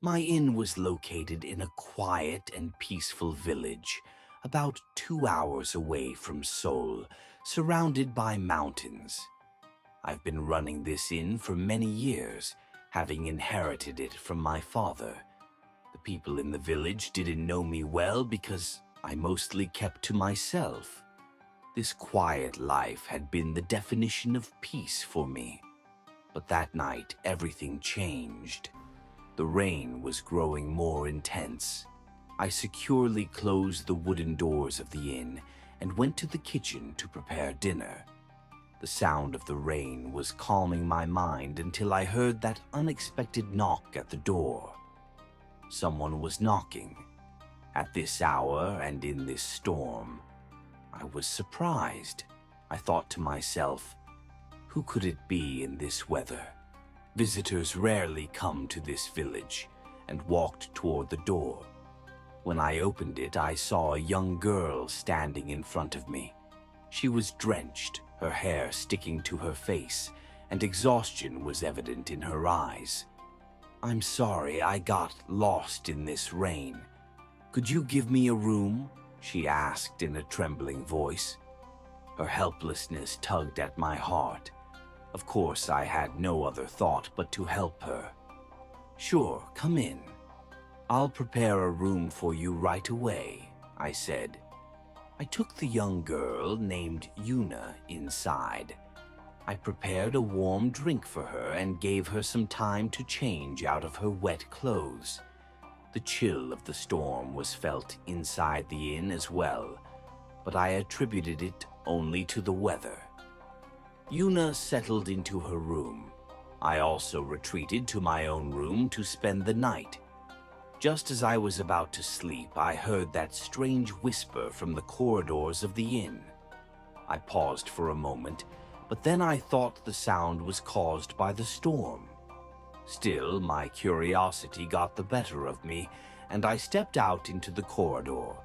My inn was located in a quiet and peaceful village, about 2 hours away from Seoul, surrounded by mountains. I've been running this inn for many years, having inherited it from my father. The people in the village didn't know me well because I mostly kept to myself. This quiet life had been the definition of peace for me. But that night, everything changed. The rain was growing more intense. I securely closed the wooden doors of the inn and went to the kitchen to prepare dinner. The sound of the rain was calming my mind until I heard that unexpected knock at the door. Someone was knocking. At this hour and in this storm, I was surprised. I thought to myself, who could it be in this weather? Visitors rarely come to this village, and walked toward the door. When I opened it, I saw a young girl standing in front of me. She was drenched, her hair sticking to her face, and exhaustion was evident in her eyes. "I'm sorry, I got lost in this rain. Could you give me a room?" she asked in a trembling voice. Her helplessness tugged at my heart. Of course, I had no other thought but to help her. "Sure, come in. I'll prepare a room for you right away," I said. I took the young girl named Yuna inside. I prepared a warm drink for her and gave her some time to change out of her wet clothes. The chill of the storm was felt inside the inn as well, but I attributed it only to the weather. Yuna settled into her room. I also retreated to my own room to spend the night. Just as I was about to sleep, I heard that strange whisper from the corridors of the inn. I paused for a moment, but then I thought the sound was caused by the storm. Still, my curiosity got the better of me, and I stepped out into the corridor.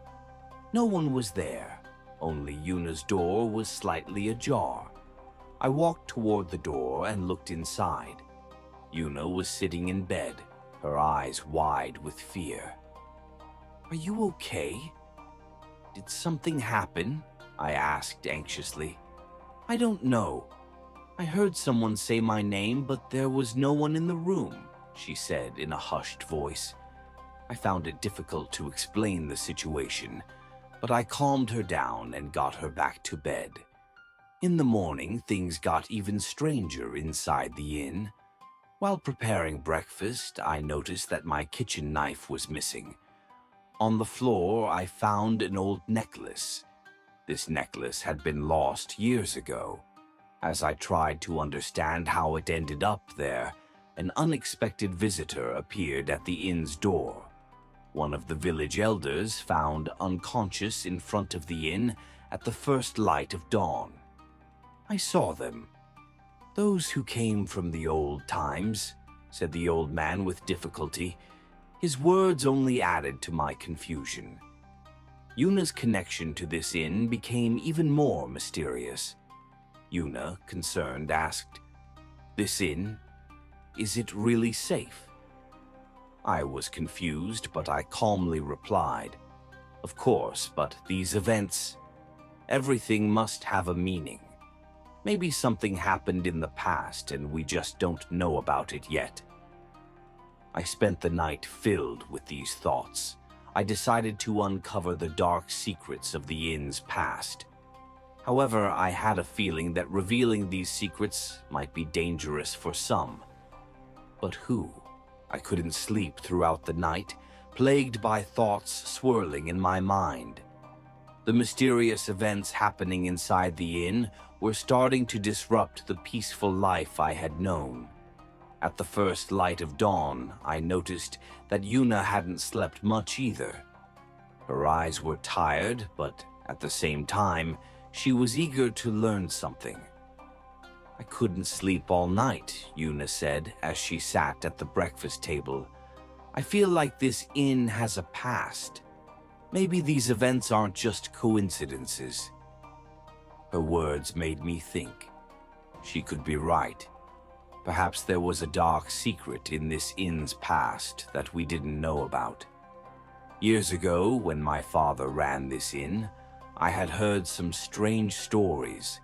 No one was there, only Yuna's door was slightly ajar. I walked toward the door and looked inside. Yuna was sitting in bed, her eyes wide with fear. "Are you okay? Did something happen?" I asked anxiously. "I don't know. I heard someone say my name, but there was no one in the room," she said in a hushed voice. I found it difficult to explain the situation, but I calmed her down and got her back to bed. In the morning, things got even stranger inside the inn. While preparing breakfast, I noticed that my kitchen knife was missing. On the floor, I found an old necklace. This necklace had been lost years ago. As I tried to understand how it ended up there, an unexpected visitor appeared at the inn's door. One of the village elders found unconscious in front of the inn at the first light of dawn. I saw them. "Those who came from the old times," said the old man with difficulty. His words only added to my confusion. Yuna's connection to this inn became even more mysterious. Yuna, concerned, asked, "This inn, is it really safe?" I was confused, but I calmly replied, "Of course, but these events, everything must have a meaning. Maybe something happened in the past and we just don't know about it yet." I spent the night filled with these thoughts. I decided to uncover the dark secrets of the inn's past. However, I had a feeling that revealing these secrets might be dangerous for some. But who? I couldn't sleep throughout the night, plagued by thoughts swirling in my mind. The mysterious events happening inside the inn were starting to disrupt the peaceful life I had known. At the first light of dawn, I noticed that Yuna hadn't slept much either. Her eyes were tired, but at the same time, she was eager to learn something. "I couldn't sleep all night," Yuna said as she sat at the breakfast table. "I feel like this inn has a past. Maybe these events aren't just coincidences." Her words made me think. She could be right. Perhaps there was a dark secret in this inn's past that we didn't know about. Years ago, when my father ran this inn, I had heard some strange stories,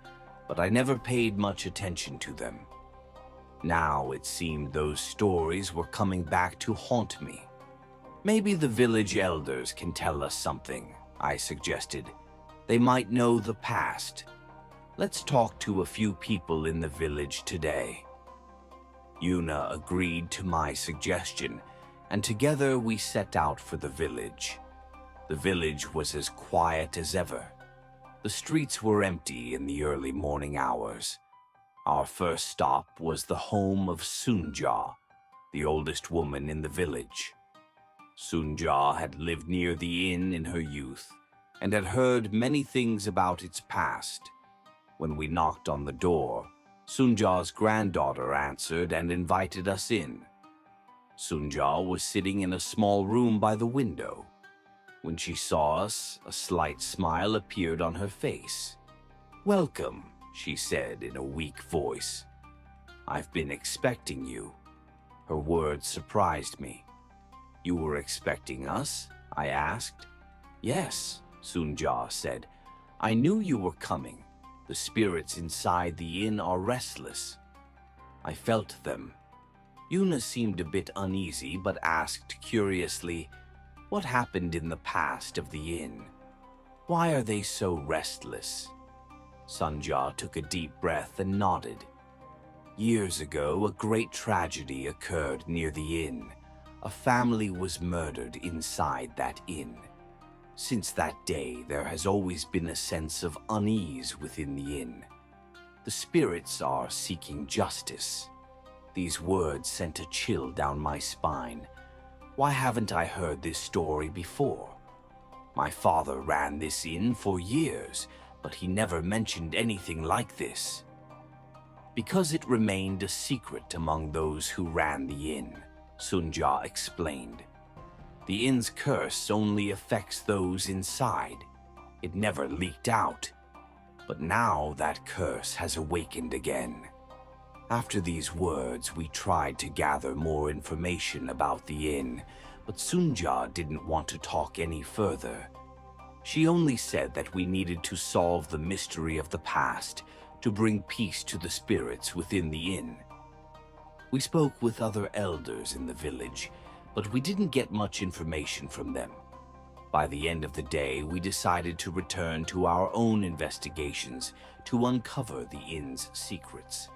but I never paid much attention to them. Now it seemed those stories were coming back to haunt me. Maybe the village elders can tell us something, I suggested. They might know the past. Let's talk to a few people in the village today. Yuna agreed to my suggestion, and together we set out for the village. The village was as quiet as ever. The streets were empty in the early morning hours. Our first stop was the home of Sunja, the oldest woman in the village. Sunja had lived near the inn in her youth and had heard many things about its past. When we knocked on the door, Sunja's granddaughter answered and invited us in. Sunja was sitting in a small room by the window. When she saw us, a slight smile appeared on her face. "Welcome," she said in a weak voice. "I've been expecting you." Her words surprised me. "You were expecting us?" I asked. "Yes," Sunja said. "I knew you were coming. The spirits inside the inn are restless." I felt them. Yuna seemed a bit uneasy but asked curiously, "What happened in the past of the inn? Why are they so restless?" Sunja took a deep breath and nodded. "Years ago, a great tragedy occurred near the inn. A family was murdered inside that inn. Since that day, there has always been a sense of unease within the inn. The spirits are seeking justice." These words sent a chill down my spine. Why haven't I heard this story before? My father ran this inn for years, but he never mentioned anything like this. "Because it remained a secret among those who ran the inn," Sunja explained. "The inn's curse only affects those inside. It never leaked out. But now that curse has awakened again." After these words, we tried to gather more information about the inn, but Sunja didn't want to talk any further. She only said that we needed to solve the mystery of the past to bring peace to the spirits within the inn. We spoke with other elders in the village, but we didn't get much information from them. By the end of the day, we decided to return to our own investigations to uncover the inn's secrets.